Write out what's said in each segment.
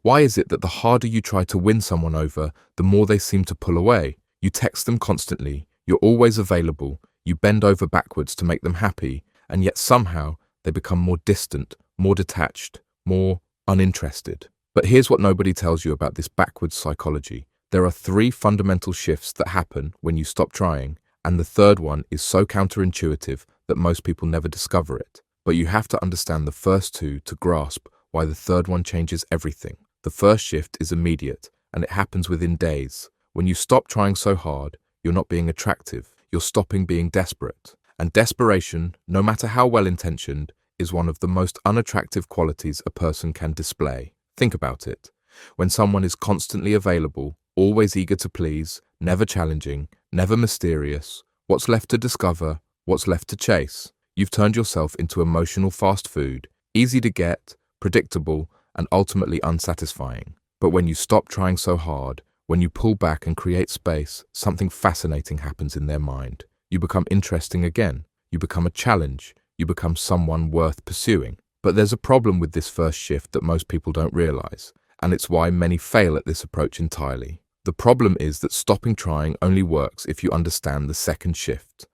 Why is it that the harder you try to win someone over, the more they seem to pull away? You text them constantly, you're always available, you bend over backwards to make them happy, and yet somehow they become more distant, more detached, more uninterested. But here's what nobody tells you about this backwards psychology. There are 3 fundamental shifts that happen when you stop trying, and the third one is so counterintuitive that most people never discover it. But you have to understand the first 2 to grasp why the third one changes everything. The first shift is immediate, and it happens within days. When you stop trying so hard, you're not being attractive, you're stopping being desperate. And desperation, no matter how well-intentioned, is one of the most unattractive qualities a person can display. Think about it. When someone is constantly available, always eager to please, never challenging, never mysterious, what's left to discover, what's left to chase? You've turned yourself into emotional fast food, easy to get, predictable, and ultimately unsatisfying. But when you stop trying so hard, when you pull back and create space, something fascinating happens in their mind. You become interesting again. You become a challenge. You become someone worth pursuing. But there's a problem with this first shift that most people don't realize, and it's why many fail at this approach entirely. The problem is that stopping trying only works if you understand the second shift.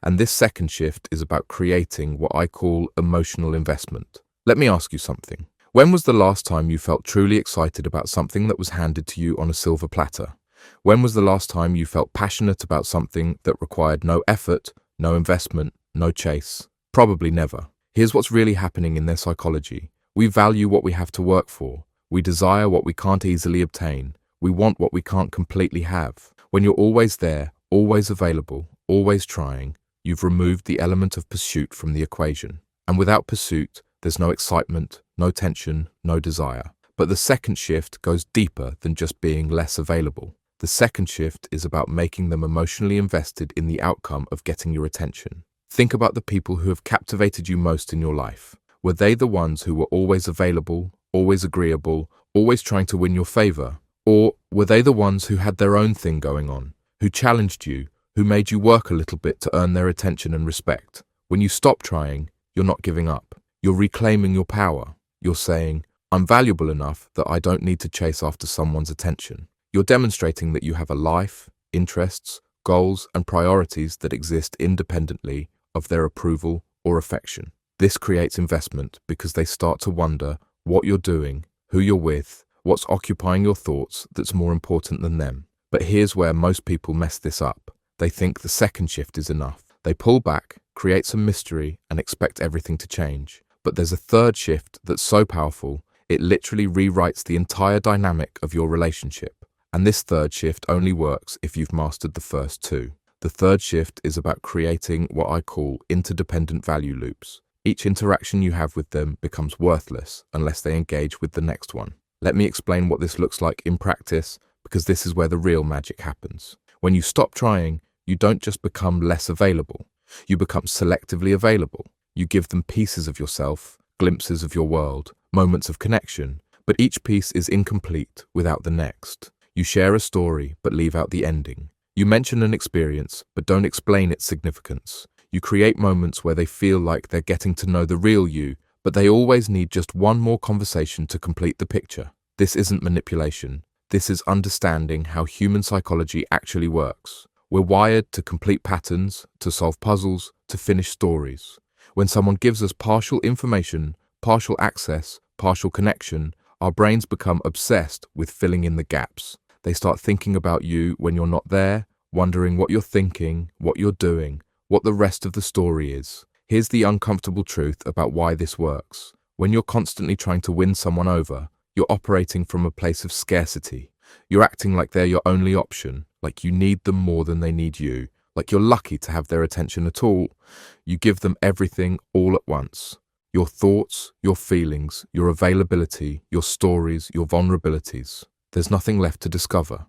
And this second shift is about creating what I call emotional investment. Let me ask you something. When was the last time you felt truly excited about something that was handed to you on a silver platter? When was the last time you felt passionate about something that required no effort, no investment, no chase? Probably never. Here's what's really happening in their psychology. We value what we have to work for. We desire what we can't easily obtain. We want what we can't completely have. When you're always there, always available, always trying, you've removed the element of pursuit from the equation. And without pursuit, there's no excitement, no tension, no desire. But the second shift goes deeper than just being less available. The second shift is about making them emotionally invested in the outcome of getting your attention. Think about the people who have captivated you most in your life. Were they the ones who were always available, always agreeable, always trying to win your favor? Or were they the ones who had their own thing going on, who challenged you, who made you work a little bit to earn their attention and respect? When you stop trying, you're not giving up. You're reclaiming your power. You're saying, I'm valuable enough that I don't need to chase after someone's attention. You're demonstrating that you have a life, interests, goals, and priorities that exist independently of their approval or affection. This creates investment because they start to wonder what you're doing, who you're with, what's occupying your thoughts that's more important than them. But here's where most people mess this up. They think the second shift is enough. They pull back, create some mystery, and expect everything to change. But there's a third shift that's so powerful, it literally rewrites the entire dynamic of your relationship. And this third shift only works if you've mastered the first 2. The third shift is about creating what I call interdependent value loops. Each interaction you have with them becomes worthless unless they engage with the next one. Let me explain what this looks like in practice, because this is where the real magic happens. When you stop trying, you don't just become less available. You become selectively available. You give them pieces of yourself, glimpses of your world, moments of connection, but each piece is incomplete without the next. You share a story, but leave out the ending. You mention an experience, but don't explain its significance. You create moments where they feel like they're getting to know the real you, but they always need just one more conversation to complete the picture. This isn't manipulation. This is understanding how human psychology actually works. We're wired to complete patterns, to solve puzzles, to finish stories. When someone gives us partial information, partial access, partial connection, our brains become obsessed with filling in the gaps. They start thinking about you when you're not there, wondering what you're thinking, what you're doing, what the rest of the story is. Here's the uncomfortable truth about why this works. When you're constantly trying to win someone over, you're operating from a place of scarcity. You're acting like they're your only option, like you need them more than they need you, like you're lucky to have their attention at all. You give them everything all at once. Your thoughts, your feelings, your availability, your stories, your vulnerabilities. There's nothing left to discover.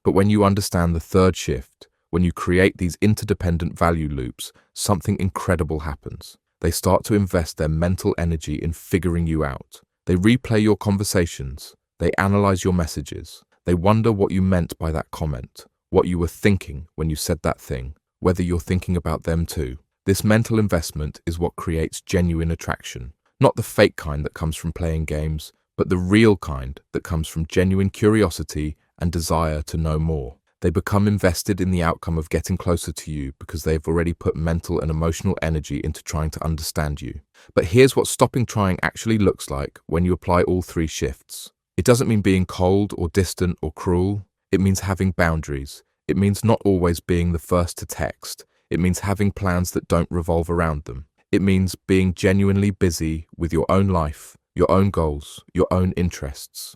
But when you understand the third shift, when you create these interdependent value loops, something incredible happens. They start to invest their mental energy in figuring you out. They replay your conversations. They analyze your messages. They wonder what you meant by that comment, what you were thinking when you said that thing, whether you're thinking about them too. This mental investment is what creates genuine attraction, not the fake kind that comes from playing games, but the real kind that comes from genuine curiosity and desire to know more. They become invested in the outcome of getting closer to you because they've already put mental and emotional energy into trying to understand you. But here's what stopping trying actually looks like when you apply all three shifts. It doesn't mean being cold or distant or cruel. It means having boundaries. It means not always being the first to text. It means having plans that don't revolve around them. It means being genuinely busy with your own life, your own goals, your own interests.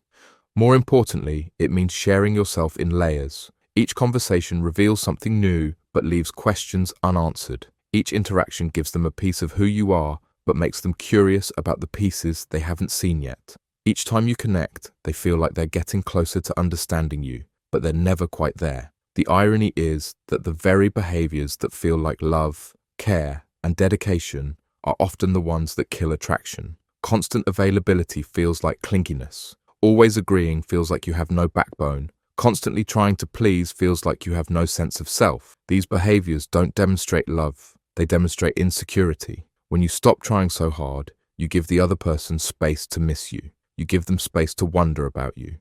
More importantly, it means sharing yourself in layers. Each conversation reveals something new but leaves questions unanswered. Each interaction gives them a piece of who you are but makes them curious about the pieces they haven't seen yet. Each time you connect, they feel like they're getting closer to understanding you, but they're never quite there. The irony is that the very behaviors that feel like love, care, and dedication are often the ones that kill attraction. Constant availability feels like clinginess. Always agreeing feels like you have no backbone. Constantly trying to please feels like you have no sense of self. These behaviors don't demonstrate love, they demonstrate insecurity. When you stop trying so hard, you give the other person space to miss you. You give them space to wonder about you.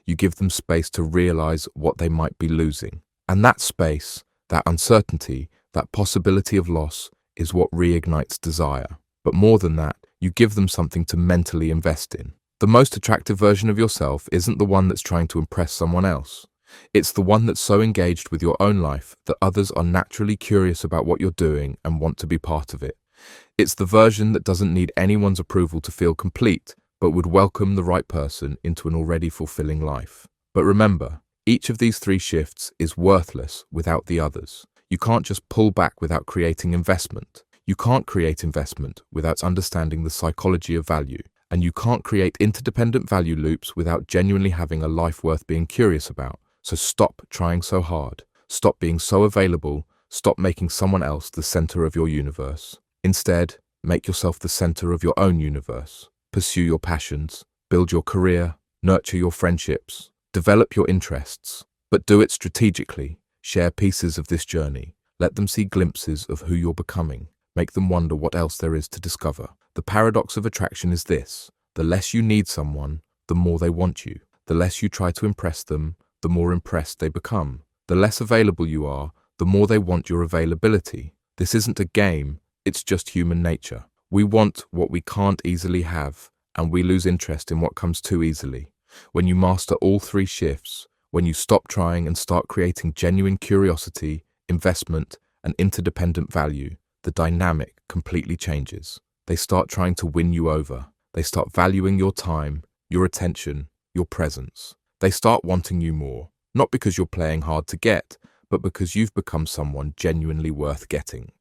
You give them space to realize what they might be losing. And that space, that uncertainty, that possibility of loss is what reignites desire. But more than that, you give them something to mentally invest in. The most attractive version of yourself isn't the one that's trying to impress someone else. It's the one that's so engaged with your own life that others are naturally curious about what you're doing and want to be part of it. It's the version that doesn't need anyone's approval to feel complete, but would welcome the right person into an already fulfilling life. But remember, each of these three shifts is worthless without the others. You can't just pull back without creating investment. You can't create investment without understanding the psychology of value. And you can't create interdependent value loops without genuinely having a life worth being curious about. So stop trying so hard. Stop being so available. Stop making someone else the center of your universe. Instead, make yourself the center of your own universe. Pursue your passions, build your career, nurture your friendships, develop your interests, but do it strategically. Share pieces of this journey. Let them see glimpses of who you're becoming. Make them wonder what else there is to discover. The paradox of attraction is this: the less you need someone, the more they want you. The less you try to impress them, the more impressed they become. The less available you are, the more they want your availability. This isn't a game, it's just human nature. We want what we can't easily have, and we lose interest in what comes too easily. When you master all three shifts, when you stop trying and start creating genuine curiosity, investment, and interdependent value, the dynamic completely changes. They start trying to win you over. They start valuing your time, your attention, your presence. They start wanting you more, not because you're playing hard to get, but because you've become someone genuinely worth getting.